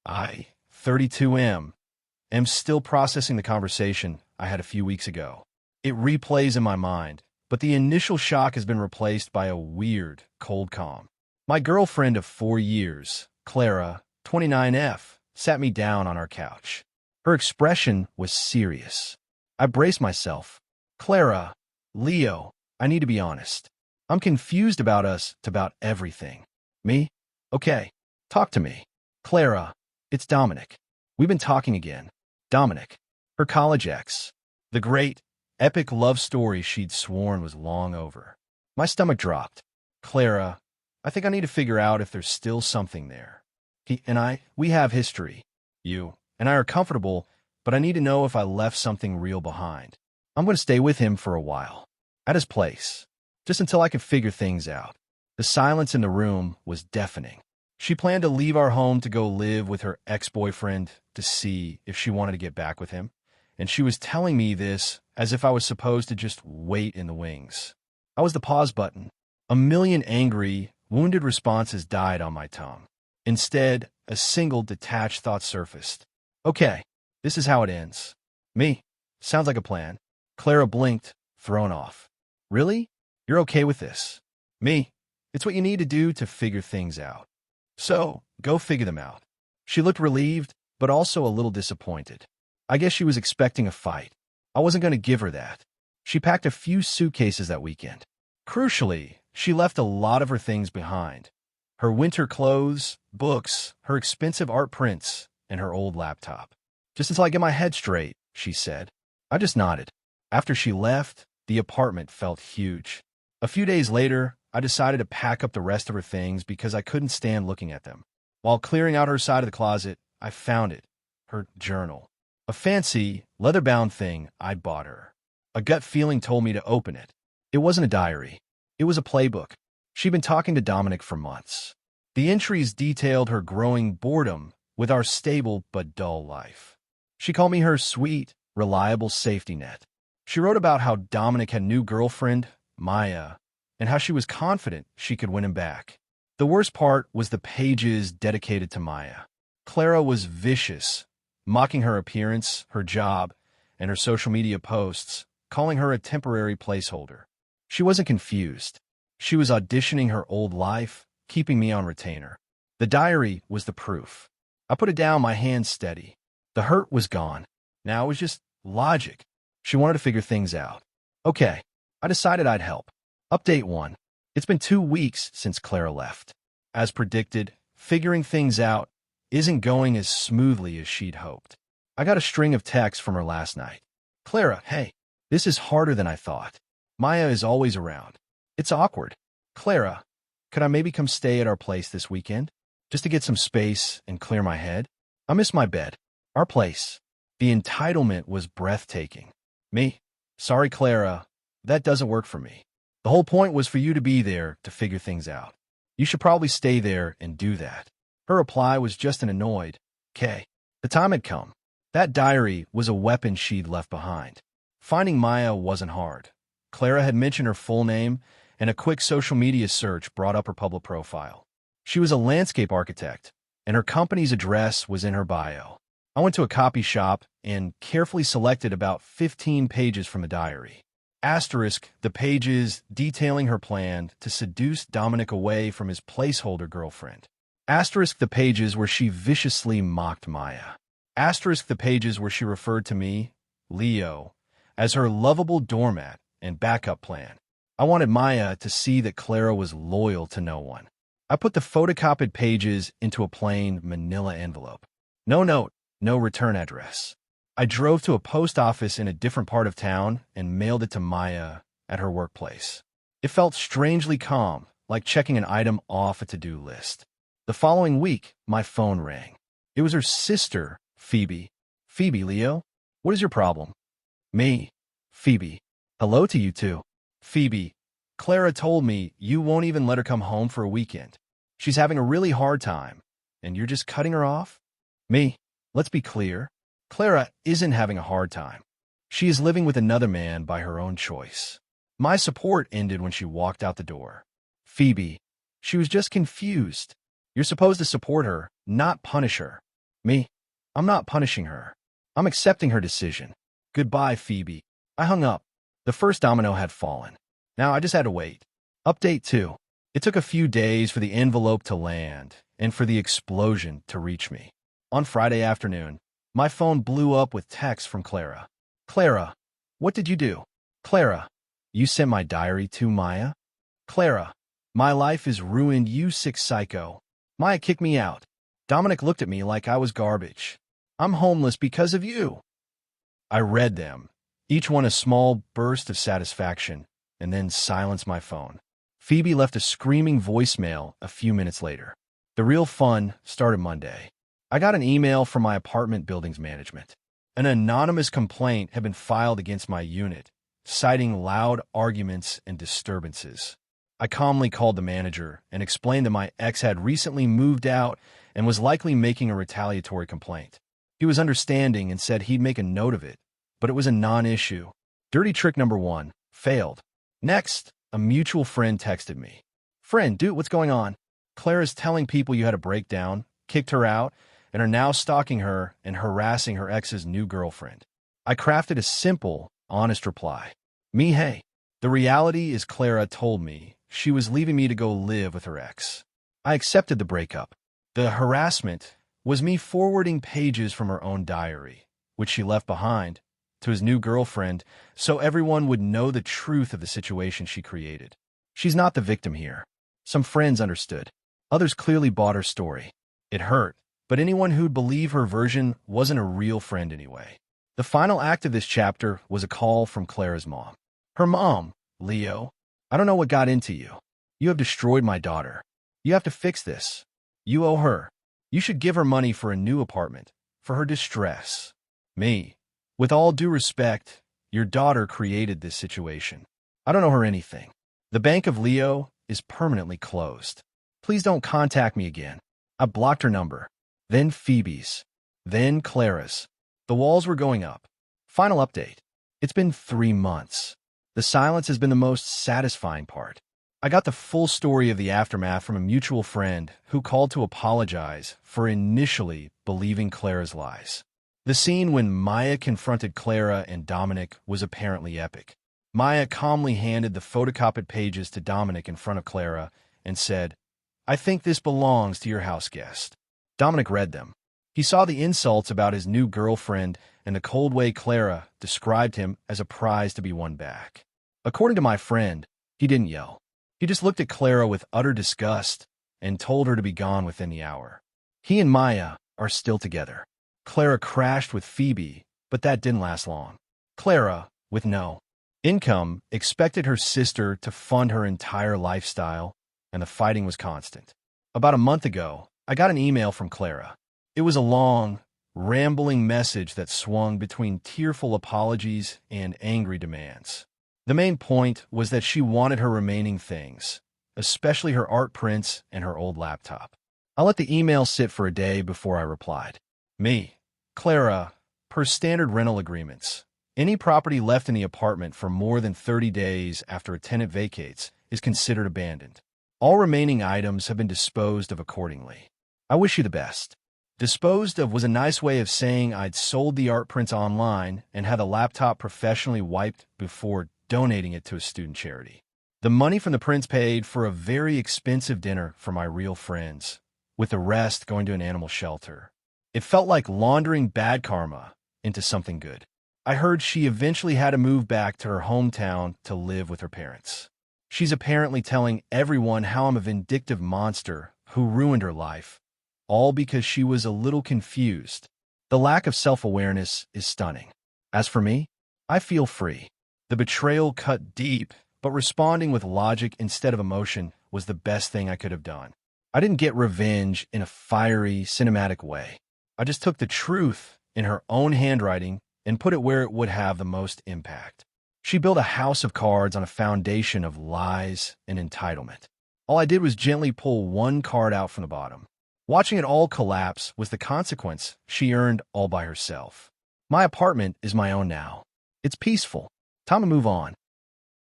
I, 32M, am still processing the conversation I had a few weeks ago. It replays in my mind, but the initial shock has been replaced by a weird, cold calm. My girlfriend of 4 years, Clara, 29F, sat me down on our couch. Her expression was serious. I braced myself. Clara, Leo, I need to be honest. I'm confused about us, about everything. Me? Okay, talk to me. Clara, it's Dominic. We've been talking again. Dominic, her college ex. The great, epic love story she'd sworn was long over. My stomach dropped. Clara, I think I need to figure out if there's still something there. He and I, we have history. You and I are comfortable, but I need to know if I left something real behind. I'm going to stay with him for a while. At his place. Just until I can figure things out. The silence in the room was deafening. She planned to leave our home to go live with her ex-boyfriend to see if she wanted to get back with him, and she was telling me this as if I was supposed to just wait in the wings. I was the pause button. A million angry, wounded responses died on my tongue. Instead, a single detached thought surfaced. Okay, this is how it ends. Me. Sounds like a plan. Clara blinked, thrown off. Really? You're okay with this? Me. It's what you need to do to figure things out. So, go figure them out. She looked relieved, but also a little disappointed. I guess she was expecting a fight. I wasn't going to give her that. She packed a few suitcases that weekend. Crucially, she left a lot of her things behind. Her winter clothes, books, her expensive art prints, and her old laptop. Just until I get my head straight, she said. I just nodded. After she left, the apartment felt huge. A few days later, I decided to pack up the rest of her things because I couldn't stand looking at them. While clearing out her side of the closet, I found it. Her journal. A fancy, leather-bound thing I'd bought her. A gut feeling told me to open it. It wasn't a diary. It was a playbook. She'd been talking to Dominic for months. The entries detailed her growing boredom with our stable but dull life. She called me her sweet, reliable safety net. She wrote about how Dominic had a new girlfriend, Maya, and how she was confident she could win him back. The worst part was the pages dedicated to Maya. Clara was vicious, mocking her appearance, her job, and her social media posts, calling her a temporary placeholder. She wasn't confused. She was auditioning her old life, keeping me on retainer. The diary was the proof. I put it down, my hands steady. The hurt was gone. Now it was just logic. She wanted to figure things out. Okay, I decided I'd help. Update 1. It's been 2 weeks since Clara left. As predicted, figuring things out isn't going as smoothly as she'd hoped. I got a string of texts from her last night. Clara, hey, this is harder than I thought. Maya is always around. It's awkward. Clara, could I maybe come stay at our place this weekend? Just to get some space and clear my head? I miss my bed. Our place. The entitlement was breathtaking. Me? Sorry, Clara. That doesn't work for me. The whole point was for you to be there to figure things out. You should probably stay there and do that. Her reply was just an annoyed, "'Kay." The time had come. That diary was a weapon she'd left behind. Finding Maya wasn't hard. Clara had mentioned her full name, and a quick social media search brought up her public profile. She was a landscape architect, and her company's address was in her bio. I went to a copy shop and carefully selected about 15 pages from the diary. Asterisk the pages detailing her plan to seduce Dominic away from his placeholder girlfriend. Asterisk the pages where she viciously mocked Maya. Asterisk the pages where she referred to me, Leo, as her lovable doormat and backup plan. I wanted Maya to see that Clara was loyal to no one. I put the photocopied pages into a plain manila envelope. No note, no return address. I drove to a post office in a different part of town and mailed it to Maya at her workplace. It felt strangely calm, like checking an item off a to-do list. The following week, my phone rang. It was her sister, Phoebe. Phoebe, Leo, what is your problem? Me. Phoebe. Hello to you too. Phoebe. Clara told me you won't even let her come home for a weekend. She's having a really hard time, and you're just cutting her off? Me. Let's be clear. Clara isn't having a hard time. She is living with another man by her own choice. My support ended when she walked out the door. Phoebe. She was just confused. You're supposed to support her, not punish her. Me? I'm not punishing her. I'm accepting her decision. Goodbye, Phoebe. I hung up. The first domino had fallen. Now I just had to wait. Update 2. It took a few days for the envelope to land and for the explosion to reach me. On Friday afternoon, my phone blew up with text from Clara. Clara, what did you do? Clara, you sent my diary to Maya? Clara, my life is ruined, you sick psycho. Maya kicked me out. Dominic looked at me like I was garbage. I'm homeless because of you. I read them, each one a small burst of satisfaction, and then silenced my phone. Phoebe left a screaming voicemail a few minutes later. The real fun started Monday. I got an email from my apartment building's management. An anonymous complaint had been filed against my unit, citing loud arguments and disturbances. I calmly called the manager and explained that my ex had recently moved out and was likely making a retaliatory complaint. He was understanding and said he'd make a note of it, but it was a non-issue. Dirty trick number 1 failed. Next, a mutual friend texted me. Friend, dude, what's going on? Clara's telling people you had a breakdown, kicked her out, and are now stalking her and harassing her ex's new girlfriend. I crafted a simple, honest reply. Me, hey. The reality is Clara told me she was leaving me to go live with her ex. I accepted the breakup. The harassment was me forwarding pages from her own diary, which she left behind, to his new girlfriend, so everyone would know the truth of the situation she created. She's not the victim here. Some friends understood. Others clearly bought her story. It hurt, but anyone who'd believe her version wasn't a real friend anyway. The final act of this chapter was a call from Clara's mom. Her mom, Leo, I don't know what got into you. You have destroyed my daughter. You have to fix this. You owe her. You should give her money for a new apartment, for her distress. Me, with all due respect, your daughter created this situation. I don't owe her anything. The bank of Leo is permanently closed. Please don't contact me again. I blocked her number. Then Phoebe's. Then Clara's. The walls were going up. Final update. It's been 3 months. The silence has been the most satisfying part. I got the full story of the aftermath from a mutual friend who called to apologize for initially believing Clara's lies. The scene when Maya confronted Clara and Dominic was apparently epic. Maya calmly handed the photocopied pages to Dominic in front of Clara and said, I think this belongs to your house guest. Dominic read them. He saw the insults about his new girlfriend and the cold way Clara described him as a prize to be won back. According to my friend, he didn't yell. He just looked at Clara with utter disgust and told her to be gone within the hour. He and Maya are still together. Clara crashed with Phoebe, but that didn't last long. Clara, with no income, expected her sister to fund her entire lifestyle, and the fighting was constant. About a month ago, I got an email from Clara. It was a long, rambling message that swung between tearful apologies and angry demands. The main point was that she wanted her remaining things, especially her art prints and her old laptop. I let the email sit for a day before I replied. Me, Clara, per standard rental agreements, any property left in the apartment for more than 30 days after a tenant vacates is considered abandoned. All remaining items have been disposed of accordingly. I wish you the best. Disposed of was a nice way of saying I'd sold the art prints online and had the laptop professionally wiped before donating it to a student charity. The money from the prints paid for a very expensive dinner for my real friends, with the rest going to an animal shelter. It felt like laundering bad karma into something good. I heard she eventually had to move back to her hometown to live with her parents. She's apparently telling everyone how I'm a vindictive monster who ruined her life, all because she was a little confused. The lack of self-awareness is stunning. As for me, I feel free. The betrayal cut deep, but responding with logic instead of emotion was the best thing I could have done. I didn't get revenge in a fiery, cinematic way. I just took the truth in her own handwriting and put it where it would have the most impact. She built a house of cards on a foundation of lies and entitlement. All I did was gently pull one card out from the bottom. Watching it all collapse was the consequence she earned all by herself. My apartment is my own now. It's peaceful. Time to move on.